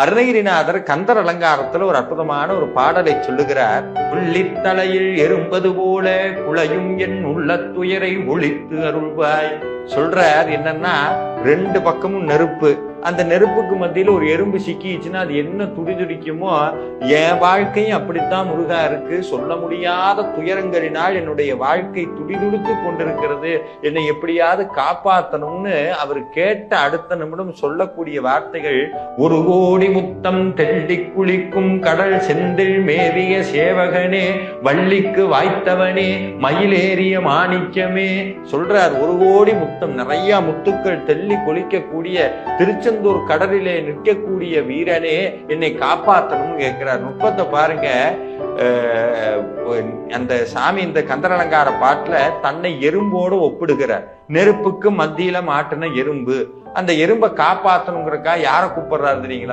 அருணகிரிநாதர் கந்தர் அலங்காரத்துல ஒரு அற்புதமான ஒரு பாடலை சொல்லுகிறார். உள்ளித்தலையில் எறும்பது போல குளையும் என் உள்ள துயரை ஒழித்து அருள்வாய். சொல்றார் என்னன்னா, ரெண்டு பக்கமும் நெருப்பு, அந்த நெருப்புக்கு மத்தியில ஒரு எறும்பு சிக்கிச்சுன்னா அது என்ன துடிதுடிக்குமோ, என் வாழ்க்கையும் அப்படித்தான் முருகா இருக்கு. சொல்ல முடியாத துயரங்களினால் என்னுடைய வாழ்க்கை துடிதுடித்து கொண்டிருக்கிறது, என்னை எப்படியாவது காப்பாற்றணும்னு அவர் கேட்ட அடுத்த நிமிடம் சொல்லக்கூடிய வார்த்தைகள், ஒரு கோடி முத்தம் தெள்ளி குளிக்கும் கடல் செந்தில் மேவிய சேவகனே, வள்ளிக்கு வாய்த்தவனே, மயிலேறிய மாணிக்கமே. சொல்றார், ஒரு கோடி முத்தம், நிறைய முத்துக்கள் தெள்ளி கொளிக்கக்கூடிய திருச்செந்தூர் கடலிலே நிற்கக்கூடிய வீரனே, என்னை காப்பாற்றணும்னு கேட்கிறார். நுட்பத்தை பாருங்க. அந்த சாமி இந்த கந்தர் அலங்கார பாட்டுல தன்னை எறும்போடு ஒப்பிடுகிறார். நெருப்புக்கு மத்தியில மாட்டின எறும்பு, அந்த எறும்பை காப்பாற்றணுங்கிறக்கா யாரை கூப்பிடுறாரு தெரியுங்களா?